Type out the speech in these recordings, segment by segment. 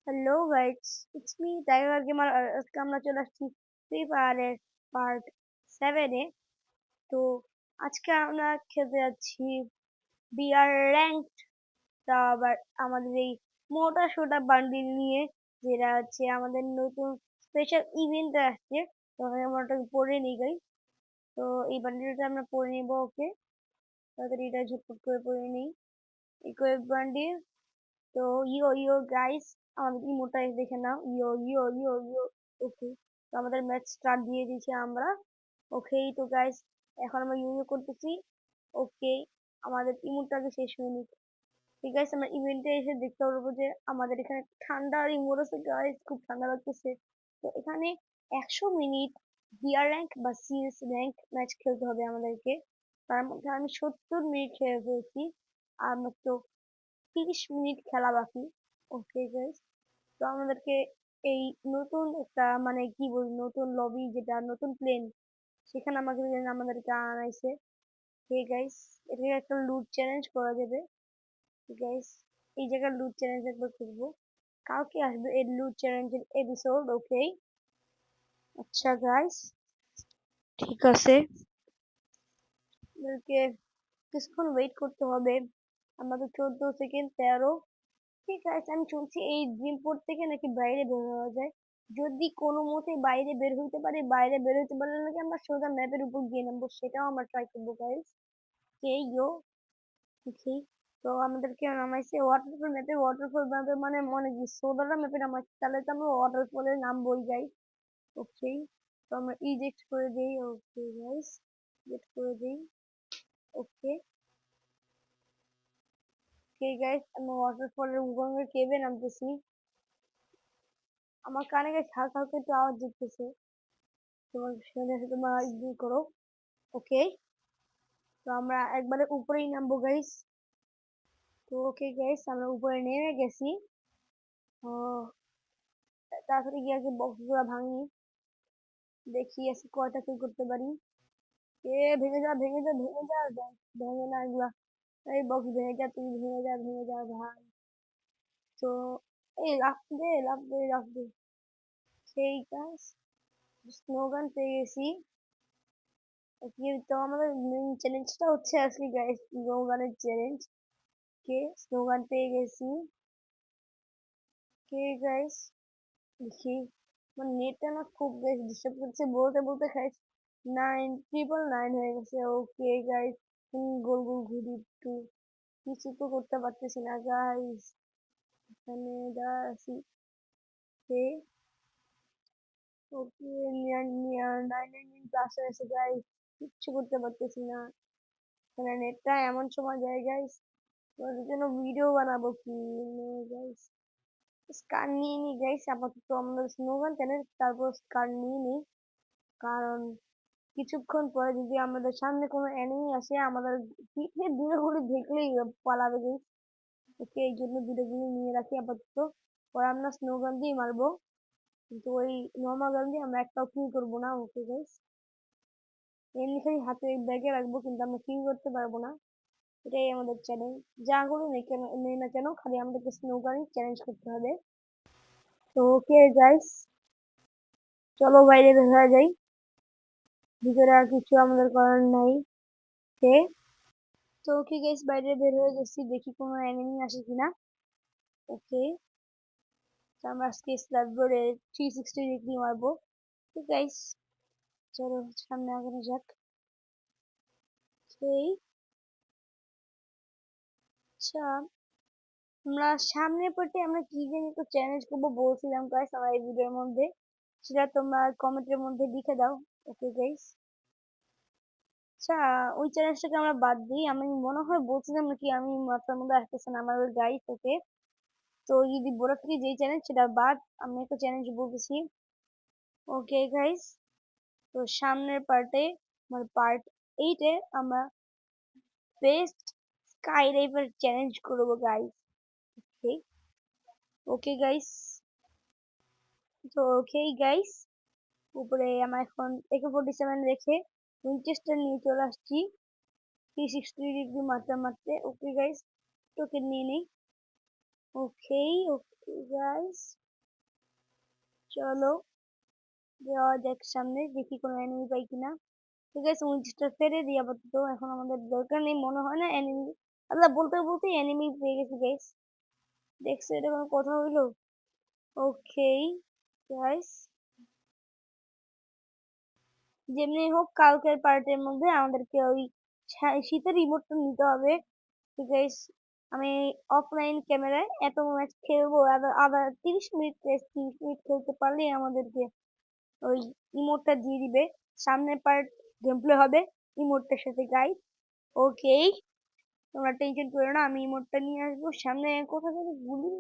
Hello guys, it's me tiger gamer. আজকে আমরা চলে আসছি ফ্রি ফায়ারের পার্ট 7-এ। তো আজকে আমরা খেলতে যাচ্ছি বিআর র্যাঙ্ক, তা আবার আমাদের এই মোটা সোটা বান্ডিল নিয়ে, যেটা হচ্ছে আমাদের নতুন স্পেশাল ইভেন্ট আসছে। তো আমরা ওটাকে পরে নিই গাইস। তো এই বান্ডিলটা আমরা পরে নিব। ওকে, তাড়াতাড়ি এটা ঝটপট করে পরে নিই। Equip bundle. তো ইয়ো ইয়ো গাইস, আমাদের ইমোটা দেখে নাও, ইয়ো ইয়ো ইয়ো ইয়ো। ওকে, তো আমাদের ম্যাচ স্টার্ট দিয়ে দিয়েছি আমরা। ওকে, তো গাইস এখন আমরা ইয়ো ইয়ো করতেছি। ওকে, আমাদের ইমোটটাকে শেষ হয়নি। ঠিক আছে, আমরা ইভেন্টে এসে দেখতে পারবো যে আমাদের এখানে ঠান্ডার ইমোট আছে গাইস, খুব ঠান্ডা লাগতেছে। তো এখানে 100 মিনিট বিআর র্যাঙ্ক বা সিএস র্যাঙ্ক ম্যাচ খেলতে হবে আমাদেরকে। তার মধ্যে আমি 70 মিনিট খেলে ফেলছি, আর মাত্র 30 মিনিট খেলা বাকি। ওকে গাইস, তো আমাদেরকে এই নতুন একটা মানে কি বলি, নতুন লবি, যেটা নতুন প্লেন, সেখানে আমাদেরকে আনাইছে। হে গাইস, এটাকে একটা লুট চ্যালেঞ্জ করা যাবে। গাইস, এই জায়গার লুট চ্যালেঞ্জ একবার করবো। কালকে আসবে এই লুট চ্যালেঞ্জের এপিসোড। ওকে, আচ্ছা গাইস, ঠিক আছে, আমাদেরকে কিছুক্ষণ ওয়েট করতে হবে। আমাদের 14 সেকেন্ড, 13। ঠিক আছে, আমি শুনছি এই ড্রিম পোর্ট থেকে নাকি বাইরে বের হওয়া যায়। যদি কোনো মতে বাইরে বের হইতে পারি, বাইরে বের হইতে পারলে নাকি আমরা সোজা ম্যাপের উপর গিয়ে নামবো, সেটাও আমরা ট্রাই করবো গাইস। কে ইয়ো, দেখি। তো আমাদেরকে নামাইছে ওয়াটারফল ম্যাপে। ওয়াটারফল ম্যাপে মানে মনে কি সোডাটা ম্যাপে নামাইছে, তাহলে তো আমরা ওয়াটারফলে নামবোই গাইস। ওকে, তো আমরা ইজেক্ট করে দেই। ওকে গাইস, ইজেক্ট করে দেই। ওকে, ওকে গাইস, আমরা ওয়াটারফলের উপরে কেভে নামতেছি। আমার কানে গাইস হালকা হালকা একটু আওয়াজ দিতেছে, তোমার শুনে তোমরা ইগনোর করো। ওকে, তো আমরা একবারে উপরেই নামবো গাইস। তো ওকে গাইস, আমরা উপরে নেমে গেছি। ও, তাড়াতাড়ি গিয়ে আগে বক্স গুলা ভাঙি, দেখি আজকে কয়টা কিল করতে পারি। এ ভেঙে যা ভেঙে যা ভেঙে যা, ভেঙে না এগুলা। এই বক্স ভেঙে যা, তুই ভেঙে যা ভেঙে যা ভাই। তো এই লাফ দে লাফ দে লাফ দে। সেই গাইস, স্নোগান পেয়ে গেছি। ওকে, তো আমাদের মেইন চ্যালেঞ্জটা হচ্ছে আজকে গাইস স্নোগানের চ্যালেঞ্জ। কে স্লোগান পেয়ে গেছি। কে গাইস, দেখি। আমার নেটটা না খুব বেশ ডিস্টার্ব করছে, বলতে বলতে খাই 9,999 হয়ে গেছে। ওকে গাইস, গোল গোল ঘুরি একটু, কিছু তো করতে পারতেছি না গাইস। এখানে আছি। কে ওকে, 999 প্লাস হয়ে গেছে গাইস, কিচ্ছু করতে পারতেছি না। মানে নেটটা এমন সময় যায় গাইস, ওদের জন্য ভিডিও বানাবো কি গাইস। স্কার নিয়ে নি গাইস, আপাতত আমরা স্নোগান চ্যানেল, তারপর স্কার নিয়ে নি। কারণ কিছুক্ষণ পরে যদি আমাদের সামনে কোনো এনিমি আসে, আমাদের পিঠে দূরে করে দেখলেই পালাবে গাইস। ওকে, এই জন্য দূরে দূরে নিয়ে রাখি আপাতত। পরে আমরা স্নোগান দিয়ে মারবো, কিন্তু ওই নর্মাল গান দিয়ে আমরা একটাও কিল করবো না। ওকে গাইস, এমনি খালি হাতে ব্যাগে রাখবো, কিন্তু আমরা কিল করতে পারবো না। এটাই আমাদের চ্যালেঞ্জ। যা করি নেই না কেন, খালি আমাদেরকে স্নোগানই চ্যালেঞ্জ করতে হবে। তো ওকে গাইস, চলো বাইরে বের হয়ে যাই, ভিতরে আর কিছু আমাদের করার নাই। ওকে, তো ওকে গাইস, বাইরে বের হয়ে গেছি, দেখি কোনো এনিমি আসে কিনা। ওকে, তো আমরা আজকে স্ল্যাববোর্ডে 360 ডিগ্রি মারবো। তো গাইস, চলো সামনে আগানো যাক। এই, আচ্ছা, আমরা সামনের পার্টে আমরা কি জানি একটু চ্যালেঞ্জ করবো বলছিলাম গাইস আমার এই ভিডিওর মধ্যে, সেটা তোমরা কমেন্টের মধ্যে লিখে দাও। ওকে গাইস, আচ্ছা, ওই চ্যালেঞ্জটাকে আমরা বাদ দিই। আমি মনে হয় বলছিলাম নাকি, আমি মাথার মধ্যে আসতেছে না আমার ওই গাইস। ওকে, তো যদি বলে থাকি যে চ্যালেঞ্জ সেটা বাদ, আমি একটা চ্যালেঞ্জ বলতেছি। ওকে গাইস, তো সামনের পার্টে মানে পার্ট 8-এ আমরা বেস্ট স্কাই ডাইভার চ্যালেঞ্জ করবো গাইস। ওকে, ওকে গাইস, তো ওকে গাইস, উপরে আমার এখন AK-47 রেখে উইনচেস্টার নিয়ে চলে আসছি 360 ডিগ্রি মারতে মারতে। ওকে গাইস, টোকেন নিয়ে নেই। ওকে, ওকে গাইস, চলো যাওয়া যাক সামনে, দেখি কোনো এনিমি পাই কিনা। ঠিক আছে, উইচটা ফেলে দিই আপাতত, এখন আমাদের দরকার নেই মনে হয় না এনিমি। আল্লাহ, বলতে বলতে এনিমি পেয়ে গেছি গাইস। দেখছো, এটা কোনো কথা হইলো? ওকে গাইস, যেমনি হোক কালকের পার্টের মধ্যে আমাদেরকে ওই শীতের রিমোটটা নিতে হবে। ঠিক গাইস, আমি অফলাইন ক্যামেরায় এত ম্যাচ খেলবো, আবার আবার 30 মিনিট, 30 মিনিট খেলতে পারলেই আমাদেরকে ওই ইমোটটা দিয়ে দিবে। সামনের পার্ট গেম প্লে হবে ইমোটটার সাথে গাইস। ওকে, তোমরা টেনশন করো না, আমি ইমোটটা নিয়ে আসবো সামনে। কোথা থেকে গুলি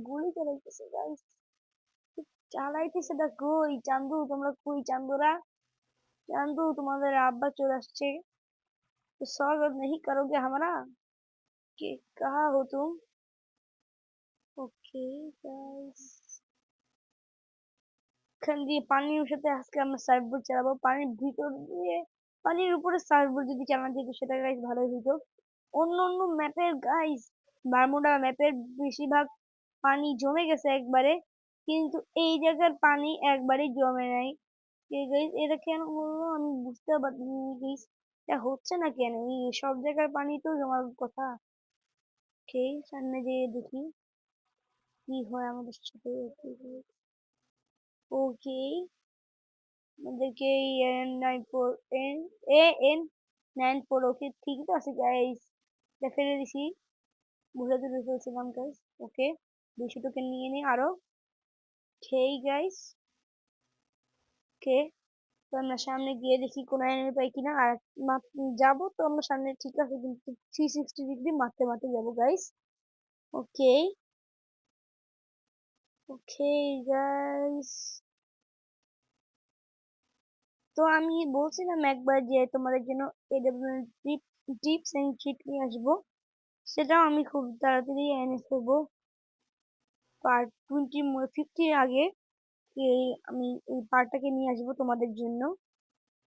গুলি চালাইতেছে গাইস, চালাইতেছে না কই? চান্দু, তোমরা কই চান্দুরা? चांदू, तुम्हारे अब्बा चौराहे আসছে, तो स्वागत नहीं करोगे हमारा? कि कहाँ हो तुम? ओके गाइस, এখান দিয়ে পানির সাথে আজকে আমরা সার্ফবোর্ড চালাবো, পানির ভিতর দিয়ে, পানির উপরে সার্ফবোর্ড যদি চালানো যেত সেটা গাইস ভালোই হতো। অন্য অন্য ম্যাপের গাইস, বারমুডা ম্যাপের বেশিরভাগ পানি জমে গেছে একবারে, কিন্তু এই জায়গার পানি একবারেই জমে নাই। গাইস, এটা কেন হলো আমি বুঝতে পারছি গাইস, এটা হচ্ছে না কেন? এই সব জায়গার পানি তো জমার কথা। ওকে, সামনে যেয়ে দেখি কি হয় আমাদের সাথে। ওকে, আমাদেরকে N94 AN94, ওকে ঠিকই তো আছে গাইস, এটা ফেলে দিছি, ভুলে তুলে ফেলছিলাম গাইস। ওকে, 200 টোকেন নিয়ে নিই আরো। খেই গাইস। ওকে, তো আমরা সামনে গিয়ে দেখি কোনো এনিমি পাই কিনা। আর যাবো তো আমরা সামনে, ঠিক আছে, কিন্তু 360 ডিগ্রি মারতে মারতে যাবো গাইস। ওকে, ওকে গাইস, তো আমি বলছিলাম একবার যে তোমাদের জন্য এডব্লিউ টিপস এন্ড ট্রিক নিয়ে আসবো, সেটাও আমি খুব তাড়াতাড়ি এনে ফেলবো। পার্ট 50 আগে আমি এই পার্টটাকে নিয়ে আসবো তোমাদের জন্য।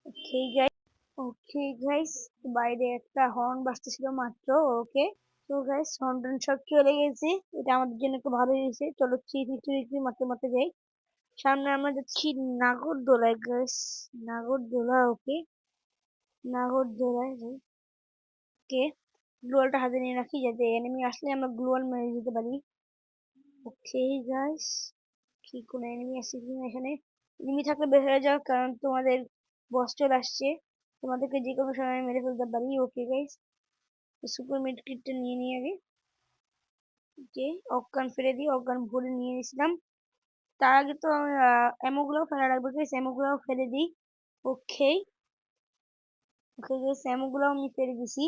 ওকে গাইস, ওকে গাইস, বাইরে একটা হর্ন বাজতেছিল মাত্র। ওকে, তো গাইস হর্ন টর্ন সব চলে গেছে, এটা আমাদের জন্য একটু ভালো হয়েছে। চলো 360 ডিগ্রি মারতে মারতে যাই। সামনে আমরা যাচ্ছি নাগরদোলায় গাইস, নাগরদোলা। ওকে, নাগরদোলায় যাই। ওকে, গ্লোয়ালটা হাতে নিয়ে রাখি যাতে এনিমি আসলে আমরা গ্লোয়াল মেরে দিতে পারি। ওকে গাইস, কি কোনো এনিমি আছে কিনা এখানে? এনিমি থাকলে বের হয়ে যাও, কারণ তোমাদের বস চলে আসছে, তোমাদেরকে যে কোনো সময় মেরে ফেলতে পারি। ওকে গাইস, সুপার মিড কিটটা নিয়ে নিয়ে আগে। ওকে, অজ্ঞান ফেলে দিই, অজ্ঞান ভরে নিয়ে নিয়েছিলাম। তার আগে তো এমো গুলো ফেলে রাখবো গাইস, এমো গুলো ফেলে দিই। ওকে, ওকে গাইস, এমো গুলো আমি ফেলে দিছি।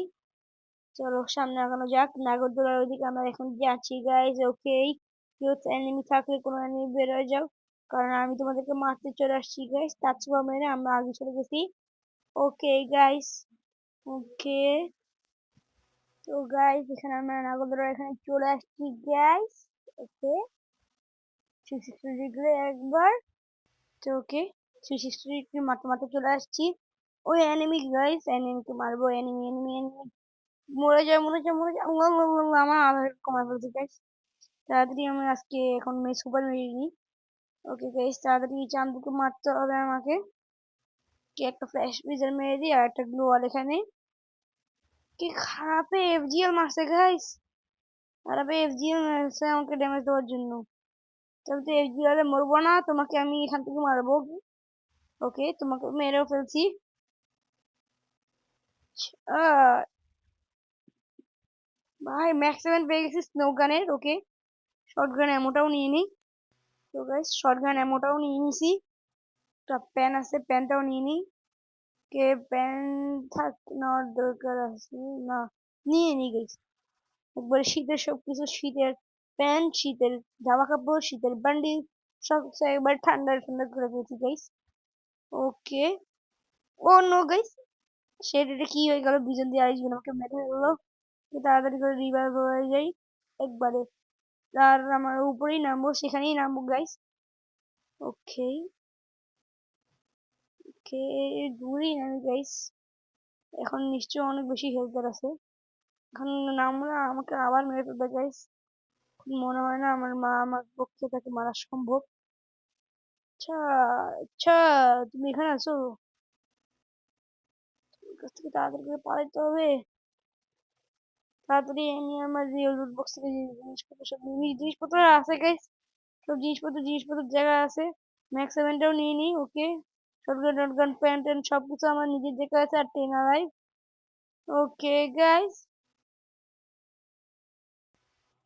চলো সামনে আগানো যাক, নাগরদোলার ওইদিকে আমরা এখন যাচ্ছি গাইস। ওকে, কেউ এনিমি থাকলে কোনো এনিমি বের হয়ে যাও, কারণ আমি তোমাদেরকে মারতে চলে আসছি গাইস। তাছাড়া মেরে আমরা আগে চলে গেছি। ওকে গাইস, ওকে, তো গাইস এখানে আমরা নাগরদোলার এখানে চলে আসছি গাইস। ওকে, 360 ডিগ্রি একবার, তো ওকে 360 ডিগ্রি মারতে মারতে চলে আসছি। ওই এনিমি গাইস, এনিমিকে মারবো, এনিমি এনিমি এনিমি, মরে যায় মরে যায় মরে যায়, আল্লাহ আল্লাহ আল্লাহ, আমার আধার কমায় ফেলছে গাইস। তাড়াতাড়ি আমি আজকে এখন সুপার মেরে নিই। ওকে গাইস, তাড়াতাড়ি চান্দুকে মারতে হবে আমাকে। কি একটা ফ্ল্যাশ ব্রিজার মেরে দিই আর একটা গ্লোয়াল এখানে। কি খারাপে এফজিএল মারছে গাইস, খারাপে এফজিএল মারছে আমাকে ড্যামেজ দেওয়ার জন্য। তাহলে তো এফজিএল এ মরবো না, তোমাকে আমি এখান থেকে মারবো। ওকে, তোমাকে মেরেও ফেলছি। আহ, ভাই ম্যাক্স 7 পেয়ে গেছি স্নো গানের। ওকে, শর্ট গান এমোটাও নিয়ে নিই। তো গাইস শর্ট গান এমোটাও নিয়ে নিছি, একটা প্যান আছে, প্যানটাও নিয়ে নিই। কে প্যান থাক নেওয়ার দরকার আছে না, নিয়ে নি গাইস। একবারে শীতের সবকিছু, শীতের প্যান্ট, শীতের জামা কাপড়, শীতের বান্ডিল, সব কিছু একবার ঠান্ডা ঠান্ডা করে ফেলছি গাইস। ওকে, ও নো গাইস, সেটা কি হয়ে গেল? দুজন দিয়ে আরেকজন আমাকে মেরে ফেললো। তো তাড়াতাড়ি করে রিভাইভ হয়ে যাই একবারে, আর আমার উপরেই নামবো, সেখানেই নামবো গাইস। ওকে, ওকে, দূরেই নামি গাইস, এখন নিশ্চয়ই অনেক বেশি হেল্পার আছে। এখন নামলে আমাকে আবার মেরে ফেলবে গাইস, মনে হয় না আমার মা আমার পক্ষে তাকে মারা সম্ভব। আচ্ছা, আচ্ছা, তুমি এখানে আছো? তোর কাছ থেকে তাড়াতাড়ি করে পালাতে হবে। তাড়াতাড়ি আমি আমার রিয়েল লুট বক্স থেকে জিনিসপত্র সব জিনিসপত্র আছে গাইস। সব জিনিসপত্র জায়গা আছে। ম্যাক্স সেভেনটাও নিয়ে নিই, ওকে। শটগান টটগান প্যান্ট ট্যান্ট সবকিছু আমার নিজের জায়গা আছে, আর টেন আলাই। ওকে গাইস,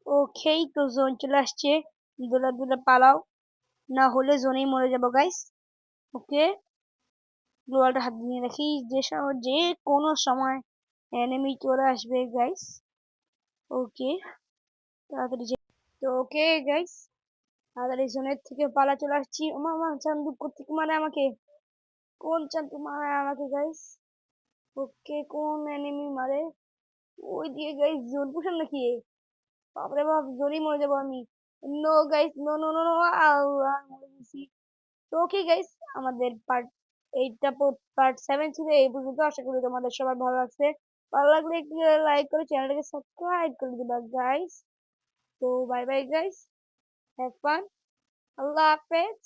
ওকেই তো জোন চলে আসছে। দোলা দোলা পালাও, না হলে জোনেই মরে যাবো গাইস। ওকে, গ্লোয়ালটা হাত নিয়ে রাখি, যে কোনো সময় এনিমি চলে আসবে গাইস। ওকে, তাড়াতাড়ি তো ওকে গাইস, তাড়াতাড়ি জোনের থেকে পালা চলে আসছি। ওমা মা চান্দুক কোত্থেকে মারে আমাকে? কোন চান্দুক মারে আমাকে গাইস? ওকে, কোন এনিমি মারে? ওই দিয়ে গাইস, জোন পুষান নাকি? বাপরে বাপ, জোরেই মরে যাবো আমি। No guys, no no no no, মরে গেছি। তো ওকে গাইস, আমাদের এইটটা পার্ট 7 ছিল এই পর্যন্ত। আশা করি তোমাদের সবার ভালো লাগছে। ভালো লাগলে একটু লাইক করে চ্যানেলটাকে সাবস্ক্রাইব করে দিবা গাইস। তো bye bye guys, have fun, আল্লাহ হাফেজ।